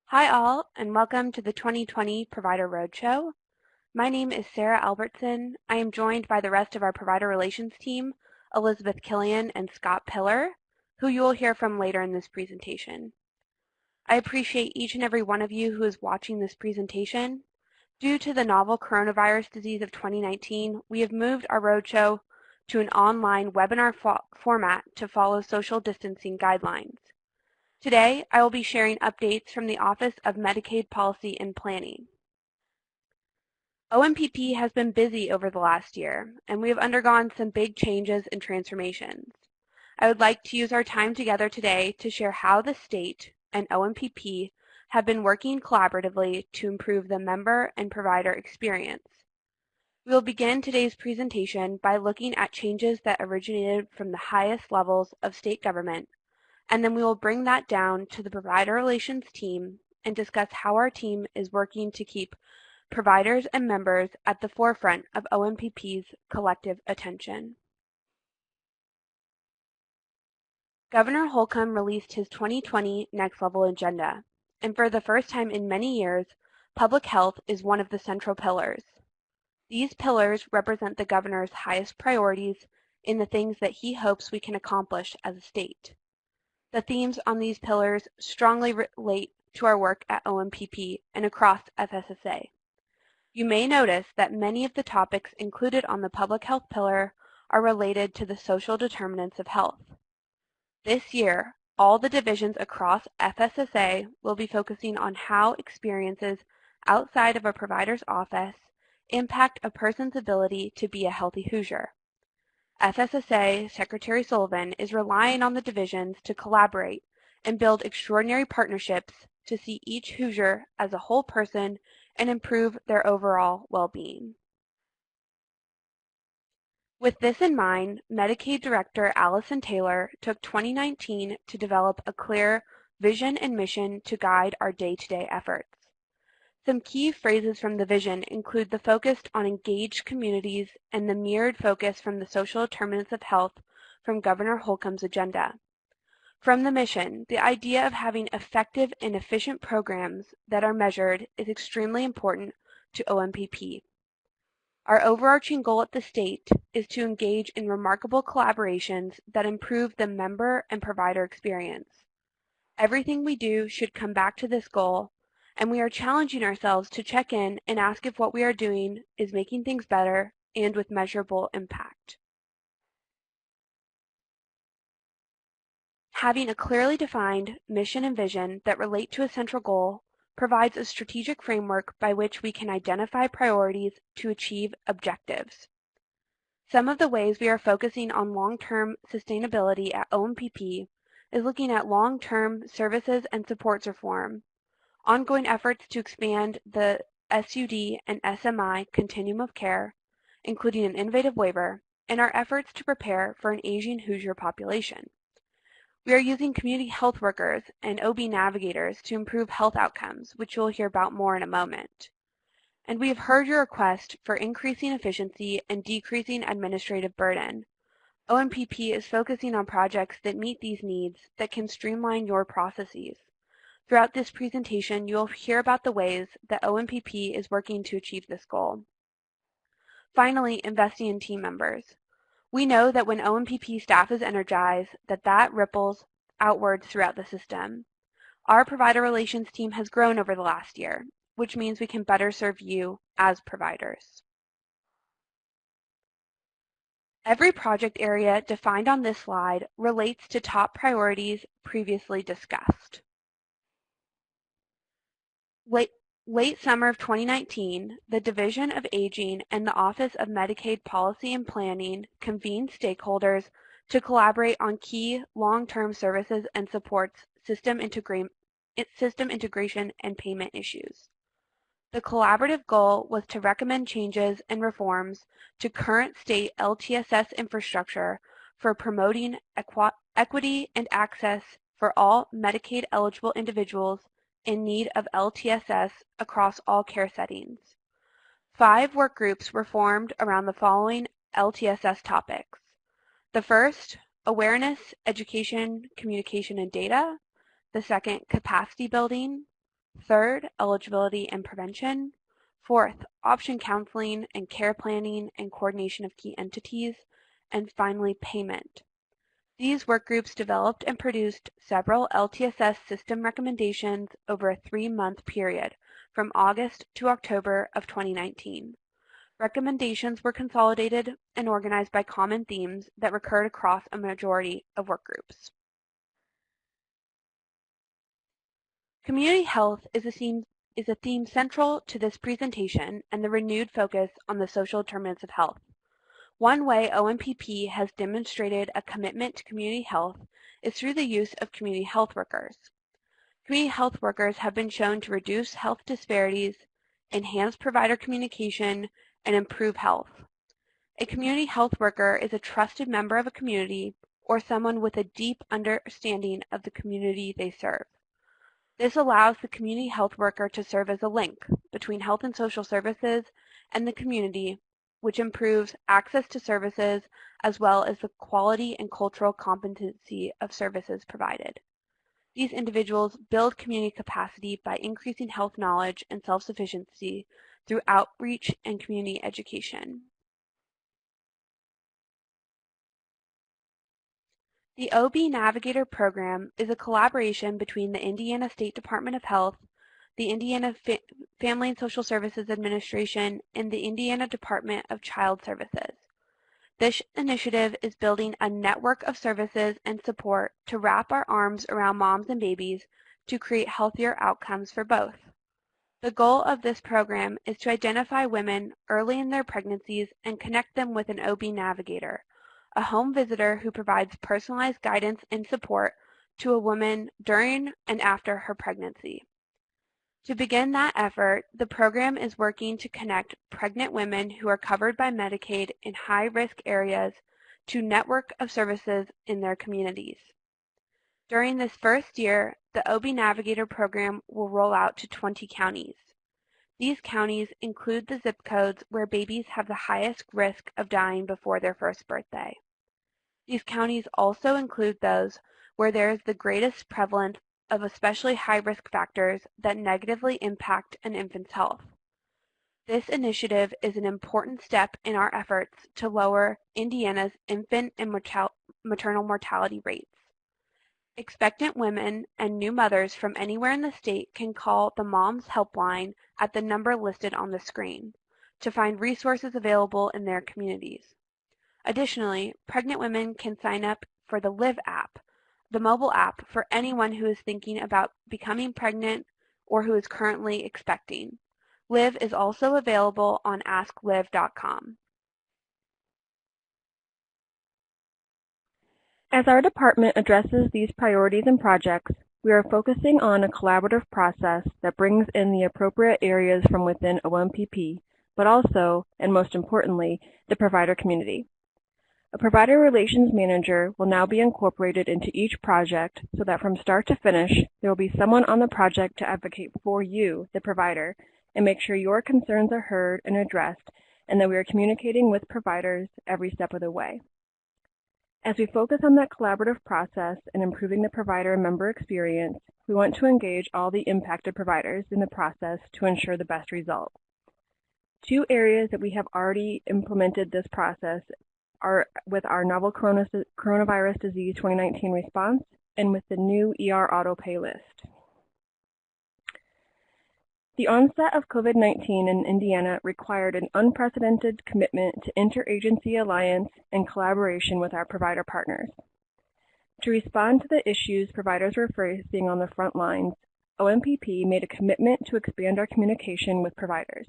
Hi all, and welcome to the 2020 Provider Roadshow. My name is Sarah Albertson. I am joined by the rest of our Provider Relations team, Elizabeth Killian and Scott Pillar, who you will hear from later in this presentation. I appreciate each and every one of you who is watching this presentation. Due to the novel coronavirus disease of 2019, we have moved our roadshow to an online webinar format to follow social distancing guidelines. Today, I will be sharing updates from the Office of Medicaid Policy and Planning. OMPP has been busy over the last year, and we have undergone some big changes and transformations. I would like to use our time together today to share how the state and OMPP have been working collaboratively to improve the member and provider experience. We will begin today's presentation by looking at changes that originated from the highest levels of state government, and then we will bring that down to the Provider Relations team and discuss how our team is working to keep providers and members at the forefront of OMPP's collective attention. Governor Holcomb released his 2020 Next Level Agenda, and for the first time in many years, public health is one of the central pillars. These pillars represent the governor's highest priorities in the things that he hopes we can accomplish as a state. The themes on these pillars strongly relate to our work at OMPP and across FSSA. You may notice that many of the topics included on the public health pillar are related to the social determinants of health. This year, all the divisions across FSSA will be focusing on how experiences outside of a provider's office impact a person's ability to be a healthy Hoosier. FSSA Secretary Sullivan is relying on the divisions to collaborate and build extraordinary partnerships to see each Hoosier as a whole person and improve their overall well-being. With this in mind, Medicaid Director Allison Taylor took 2019 to develop a clear vision and mission to guide our day-to-day efforts. Some key phrases from the vision include the focus on engaged communities and the mirrored focus from the social determinants of health from Governor Holcomb's agenda. From the mission, the idea of having effective and efficient programs that are measured is extremely important to OMPP. Our overarching goal at the state is to engage in remarkable collaborations that improve the member and provider experience. Everything we do should come back to this goal, and we are challenging ourselves to check in and ask if what we are doing is making things better and with measurable impact. Having a clearly defined mission and vision that relate to a central goal provides a strategic framework by which we can identify priorities to achieve objectives. Some of the ways we are focusing on long-term sustainability at OMPP is looking at long-term services and supports reform, ongoing efforts to expand the SUD and SMI continuum of care, including an innovative waiver, and our efforts to prepare for an aging Hoosier population. We are using community health workers and OB navigators to improve health outcomes, which you'll hear about more in a moment. And we have heard your request for increasing efficiency and decreasing administrative burden. OMPP is focusing on projects that meet these needs that can streamline your processes. Throughout this presentation, you will hear about the ways that OMPP is working to achieve this goal. Finally, investing in team members. We know that when OMPP staff is energized, that ripples outwards throughout the system. Our provider relations team has grown over the last year, which means we can better serve you as providers. Every project area defined on this slide relates to top priorities previously discussed. Late summer of 2019, the Division of Aging and the Office of Medicaid Policy and Planning convened stakeholders to collaborate on key long-term services and supports system integration and payment issues. The collaborative goal was to recommend changes and reforms to current state LTSS infrastructure for promoting equity and access for all Medicaid-eligible individuals in need of LTSS across all care settings. 5 work groups were formed around the following LTSS topics. The first, awareness, education, communication, and data. The second, capacity building. Third, eligibility and prevention. Fourth, option counseling and care planning and coordination of key entities. And finally, payment. These work groups developed and produced several LTSS system recommendations over a 3-month period from August to October of 2019. Recommendations were consolidated and organized by common themes that recurred across a majority of work groups. Community health is a theme central to this presentation and the renewed focus on the social determinants of health. One way OMPP has demonstrated a commitment to community health is through the use of community health workers. Community health workers have been shown to reduce health disparities, enhance provider communication, and improve health. A community health worker is a trusted member of a community or someone with a deep understanding of the community they serve. This allows the community health worker to serve as a link between health and social services and the community, which improves access to services as well as the quality and cultural competency of services provided. These individuals build community capacity by increasing health knowledge and self-sufficiency through outreach and community education. The OB Navigator program is a collaboration between the Indiana State Department of Health, the Indiana Family and Social Services Administration, and the Indiana Department of Child Services. This initiative is building a network of services and support to wrap our arms around moms and babies to create healthier outcomes for both. The goal of this program is to identify women early in their pregnancies and connect them with an OB Navigator, a home visitor who provides personalized guidance and support to a woman during and after her pregnancy. To begin that effort, the program is working to connect pregnant women who are covered by Medicaid in high-risk areas to a network of services in their communities. During this first year, the OB Navigator program will roll out to 20 counties. These counties include the zip codes where babies have the highest risk of dying before their first birthday. These counties also include those where there is the greatest prevalence of especially high-risk factors that negatively impact an infant's health. This initiative is an important step in our efforts to lower Indiana's infant and maternal mortality rates. Expectant women and new mothers from anywhere in the state can call the Moms Helpline at the number listed on the screen to find resources available in their communities. Additionally, pregnant women can sign up for the Live app, the mobile app for anyone who is thinking about becoming pregnant or who is currently expecting. Live is also available on asklive.com. As our department addresses these priorities and projects, we are focusing on a collaborative process that brings in the appropriate areas from within OMPP, but also, and most importantly, the provider community. A provider relations manager will now be incorporated into each project so that from start to finish, there will be someone on the project to advocate for you, the provider, and make sure your concerns are heard and addressed, and that we are communicating with providers every step of the way. As we focus on that collaborative process and improving the provider and member experience, we want to engage all the impacted providers in the process to ensure the best result. 2 areas that we have already implemented this process are with our novel coronavirus disease 2019 response and with the new ER auto pay list. The onset of COVID-19 in Indiana required an unprecedented commitment to interagency alliance and collaboration with our provider partners. To respond to the issues providers were facing on the front lines, OMPP made a commitment to expand our communication with providers.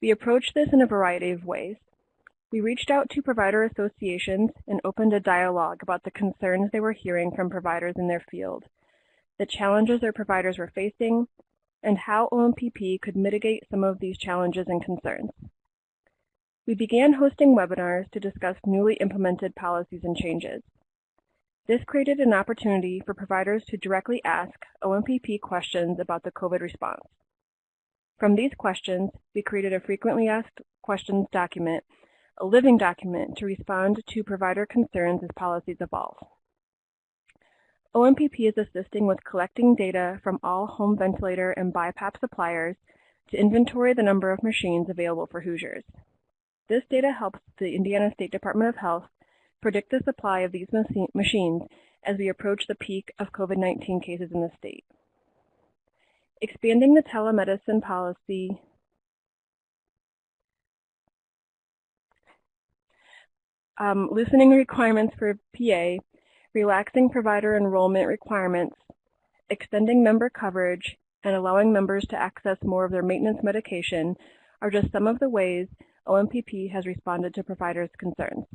We approached this in a variety of ways. We reached out to provider associations and opened a dialogue about the concerns they were hearing from providers in their field, the challenges their providers were facing, and how OMPP could mitigate some of these challenges and concerns. We began hosting webinars to discuss newly implemented policies and changes. This created an opportunity for providers to directly ask OMPP questions about the COVID response. From these questions, we created a frequently asked questions document, a living document to respond to provider concerns as policies evolve. OMPP is assisting with collecting data from all home ventilator and BiPAP suppliers to inventory the number of machines available for Hoosiers. This data helps the Indiana State Department of Health predict the supply of these machines as we approach the peak of COVID-19 cases in the state. Expanding the telemedicine policy, loosening requirements for PA, relaxing provider enrollment requirements, extending member coverage, and allowing members to access more of their maintenance medication are just some of the ways OMPP has responded to providers' concerns.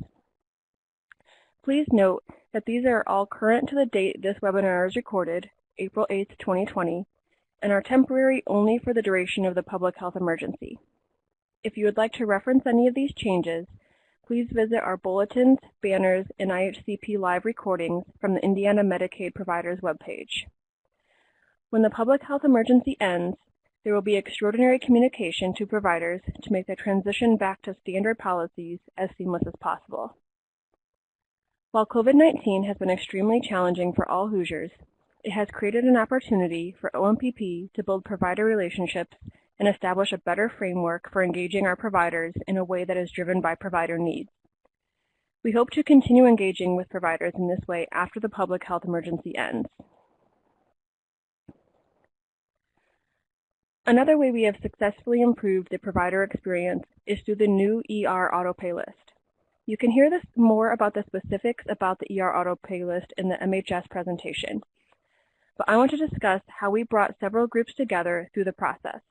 Please note that these are all current to the date this webinar is recorded, April 8, 2020, and are temporary only for the duration of the public health emergency. If you would like to reference any of these changes, please visit our bulletins, banners, and IHCP live recordings from the Indiana Medicaid Providers webpage. When the public health emergency ends, there will be extraordinary communication to providers to make the transition back to standard policies as seamless as possible. While COVID-19 has been extremely challenging for all Hoosiers, it has created an opportunity for OMPP to build provider relationships and establish a better framework for engaging our providers in a way that is driven by provider needs. We hope to continue engaging with providers in this way after the public health emergency ends. Another way we have successfully improved the provider experience is through the new ER autopay list. You can hear more about the specifics about the ER autopay list in the MHS presentation, but I want to discuss how we brought several groups together through the process.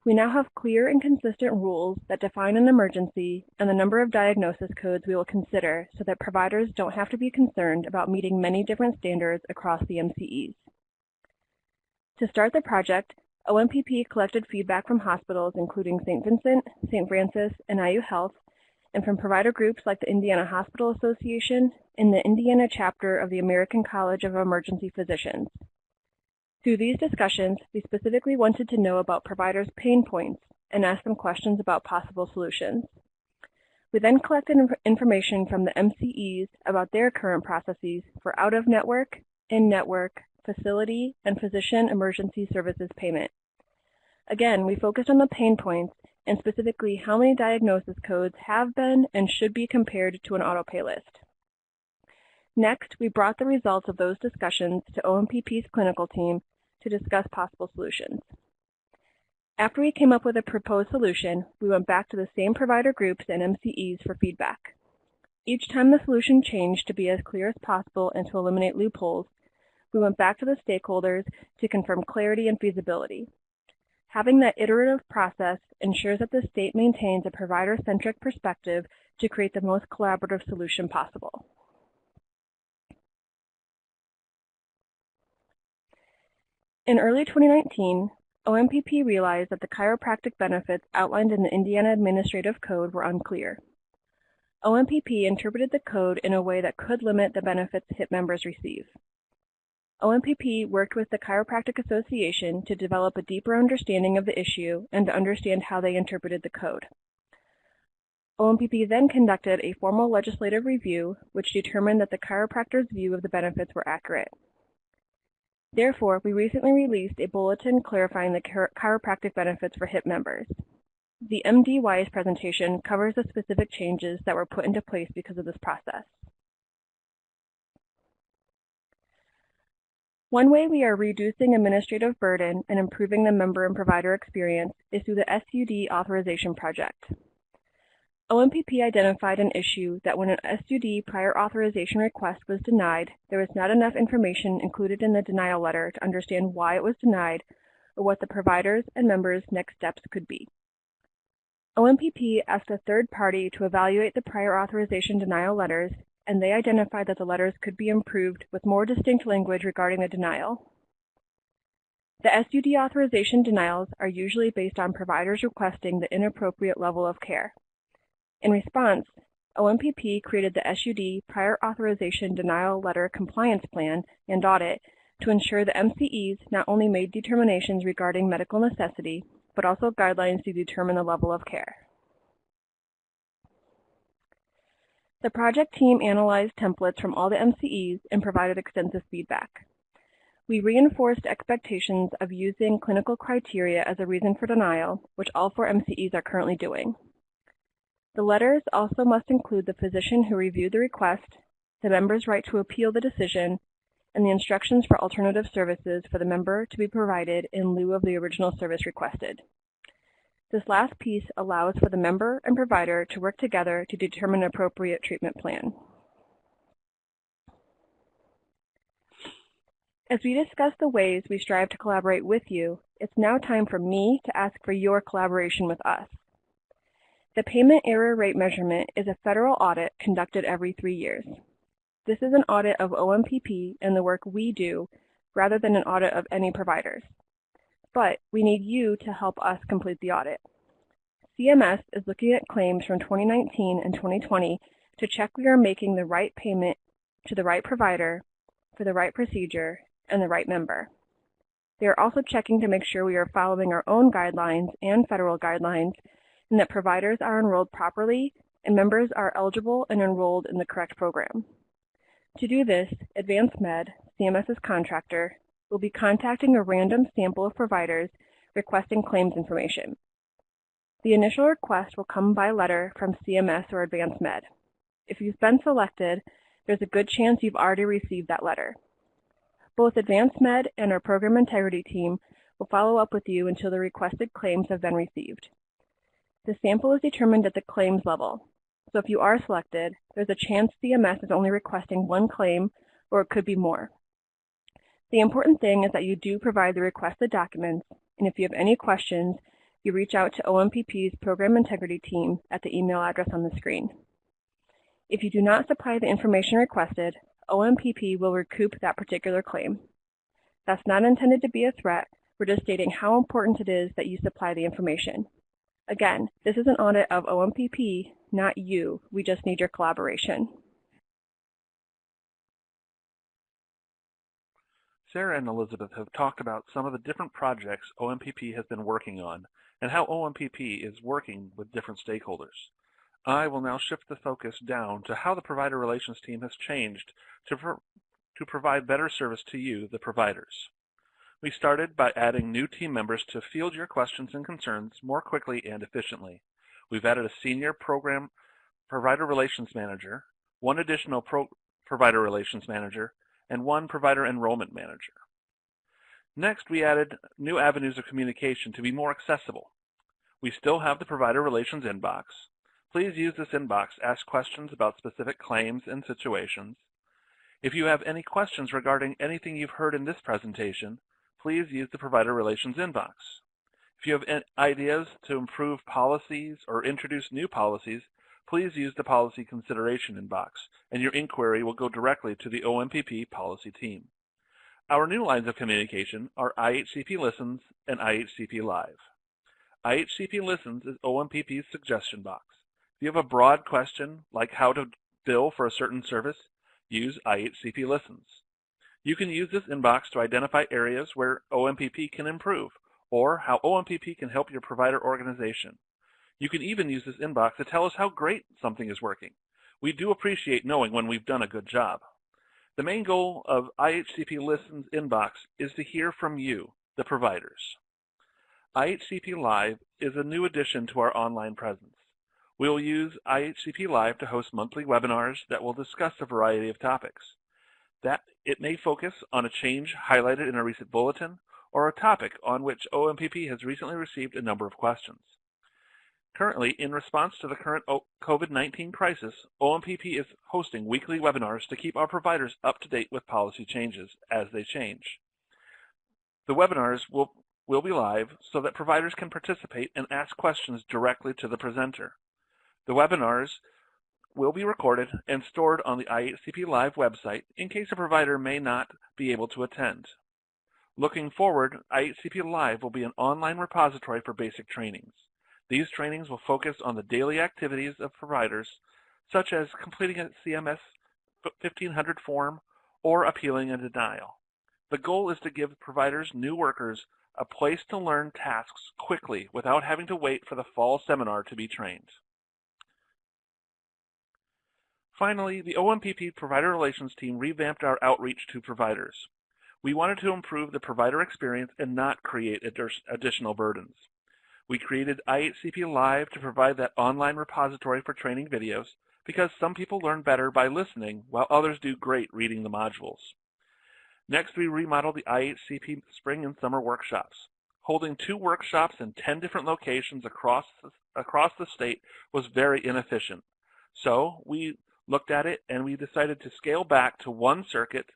We now have clear and consistent rules that define an emergency and the number of diagnosis codes we will consider so that providers don't have to be concerned about meeting many different standards across the MCEs. To start the project, OMPP collected feedback from hospitals including St. Vincent, St. Francis, and IU Health, and from provider groups like the Indiana Hospital Association and the Indiana chapter of the American College of Emergency Physicians. Through these discussions, we specifically wanted to know about providers' pain points and asked them questions about possible solutions. We then collected information from the MCEs about their current processes for out-of-network, in-network, facility, and physician emergency services payment. Again, we focused on the pain points and specifically how many diagnosis codes have been and should be compared to an autopay list. Next, we brought the results of those discussions to OMPP's clinical team to discuss possible solutions. After we came up with a proposed solution, we went back to the same provider groups and MCEs for feedback. Each time the solution changed to be as clear as possible and to eliminate loopholes, we went back to the stakeholders to confirm clarity and feasibility. Having that iterative process ensures that the state maintains a provider-centric perspective to create the most collaborative solution possible. In early 2019, OMPP realized that the chiropractic benefits outlined in the Indiana Administrative Code were unclear. OMPP interpreted the code in a way that could limit the benefits HIP members receive. OMPP worked with the Chiropractic Association to develop a deeper understanding of the issue and to understand how they interpreted the code. OMPP then conducted a formal legislative review, which determined that the chiropractor's view of the benefits were accurate. Therefore, we recently released a bulletin clarifying the chiropractic benefits for HIP members. The MDY's presentation covers the specific changes that were put into place because of this process. One way we are reducing administrative burden and improving the member and provider experience is through the SUD authorization project. OMPP identified an issue that when an SUD prior authorization request was denied, there was not enough information included in the denial letter to understand why it was denied or what the providers and members' next steps could be. OMPP asked a third party to evaluate the prior authorization denial letters, and they identified that the letters could be improved with more distinct language regarding the denial. The SUD authorization denials are usually based on providers requesting the inappropriate level of care. In response, OMPP created the SUD Prior Authorization Denial Letter Compliance Plan and Audit to ensure the MCEs not only made determinations regarding medical necessity, but also guidelines to determine the level of care. The project team analyzed templates from all the MCEs and provided extensive feedback. We reinforced expectations of using clinical criteria as a reason for denial, which all 4 MCEs are currently doing. The letters also must include the physician who reviewed the request, the member's right to appeal the decision, and the instructions for alternative services for the member to be provided in lieu of the original service requested. This last piece allows for the member and provider to work together to determine an appropriate treatment plan. As we discuss the ways we strive to collaborate with you, it's now time for me to ask for your collaboration with us. The payment error rate measurement is a federal audit conducted every 3 years. This is an audit of OMPP and the work we do, rather than an audit of any providers. But we need you to help us complete the audit. CMS is looking at claims from 2019 and 2020 to check we are making the right payment to the right provider for the right procedure and the right member. They are also checking to make sure we are following our own guidelines and federal guidelines and that providers are enrolled properly and members are eligible and enrolled in the correct program. To do this, Advanced Med, CMS's contractor, will be contacting a random sample of providers requesting claims information. The initial request will come by letter from CMS or Advanced Med. If you've been selected, there's a good chance you've already received that letter. Both Advanced Med and our Program Integrity team will follow up with you until the requested claims have been received. The sample is determined at the claims level, so if you are selected, there's a chance CMS is only requesting 1 claim, or it could be more. The important thing is that you do provide the requested documents, and if you have any questions, you reach out to OMPP's Program Integrity team at the email address on the screen. If you do not supply the information requested, OMPP will recoup that particular claim. That's not intended to be a threat, we're just stating how important it is that you supply the information. Again, this is an audit of OMPP, not you. We just need your collaboration. Sarah and Elizabeth have talked about some of the different projects OMPP has been working on and how OMPP is working with different stakeholders. I will now shift the focus down to how the provider relations team has changed to provide better service to you, the providers. We started by adding new team members to field your questions and concerns more quickly and efficiently. We've added a senior program provider relations manager, 1 additional provider relations manager, and 1 provider enrollment manager. Next, we added new avenues of communication to be more accessible. We still have the provider relations inbox. Please use this inbox to ask questions about specific claims and situations. If you have any questions regarding anything you've heard in this presentation, please use the provider relations inbox. If you have ideas to improve policies or introduce new policies, please use the policy consideration inbox, and your inquiry will go directly to the OMPP policy team. Our new lines of communication are IHCP Listens and IHCP Live. IHCP Listens is OMPP's suggestion box. If you have a broad question, like how to bill for a certain service, use IHCP Listens. You can use this inbox to identify areas where OMPP can improve, or how OMPP can help your provider organization. You can even use this inbox to tell us how great something is working. We do appreciate knowing when we've done a good job. The main goal of IHCP Listens inbox is to hear from you, the providers. IHCP Live is a new addition to our online presence. We will use IHCP Live to host monthly webinars that will discuss a variety of topics. It may focus on a change highlighted in a recent bulletin or a topic on which OMPP has recently received a number of questions. Currently, in response to the current COVID-19 crisis, OMPP is hosting weekly webinars to keep our providers up to date with policy changes as they change. The webinars will be live so that providers can participate and ask questions directly to the presenter. The webinars will be recorded and stored on the IHCP Live website in case a provider may not be able to attend. Looking forward, IHCP Live will be an online repository for basic trainings. These trainings will focus on the daily activities of providers, such as completing a CMS 1500 form or appealing a denial. The goal is to give providers, new workers, a place to learn tasks quickly without having to wait for the fall seminar to be trained. Finally, the OMPP Provider Relations team revamped our outreach to providers. We wanted to improve the provider experience and not create additional burdens. We created I8CP Live to provide that online repository for training videos because some people learn better by listening while others do great reading the modules. Next, we remodeled the I8CP Spring and Summer workshops. Holding 2 workshops in 10 different locations across the state was very inefficient. So we looked at it and we decided to scale back to 1 circuit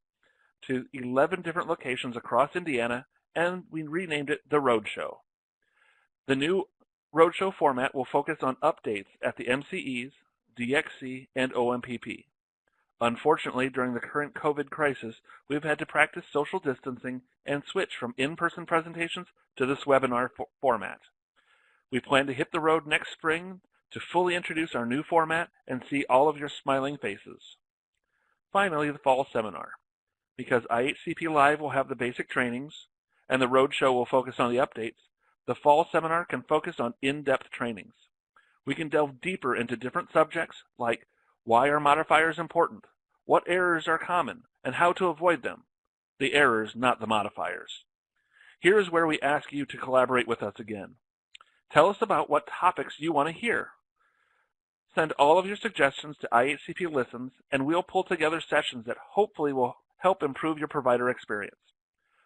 to 11 different locations across Indiana, and we renamed it the Roadshow. The new Roadshow format will focus on updates at the MCEs, DXC, and OMPP. Unfortunately, during the current COVID crisis, we've had to practice social distancing and switch from in-person presentations to this webinar format. We plan to hit the road next spring to fully introduce our new format and see all of your smiling faces. Finally, the fall seminar. Because I8CP Live will have the basic trainings and the Roadshow will focus on the updates, the fall seminar can focus on in-depth trainings. We can delve deeper into different subjects like why are modifiers important, what errors are common, and how to avoid them. The errors, not the modifiers. Here is where we ask you to collaborate with us again. Tell us about what topics you want to hear. Send all of your suggestions to I8CP Listens, and we'll pull together sessions that hopefully will help improve your provider experience.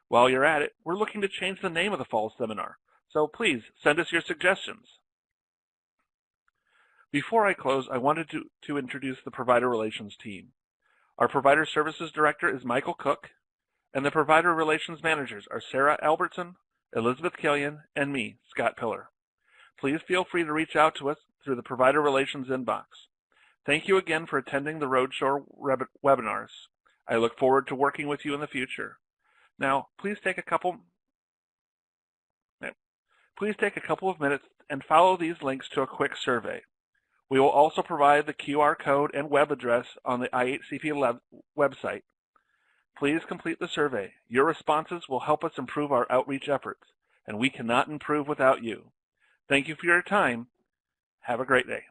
While you're at it, we're looking to change the name of the fall seminar, so please send us your suggestions. Before I close, I wanted to introduce the Provider Relations team. Our Provider Services Director is Michael Cook, and the Provider Relations Managers are Sarah Albertson, Elizabeth Killian, and me, Scott Pillar. Please feel free to reach out to us through the Provider Relations inbox. Thank you again for attending the Roadshow webinars. I look forward to working with you in the future. Now, please take a couple of minutes and follow these links to a quick survey. We will also provide the QR code and web address on the I8CP website. Please complete the survey. Your responses will help us improve our outreach efforts, and we cannot improve without you. Thank you for your time. Have a great day.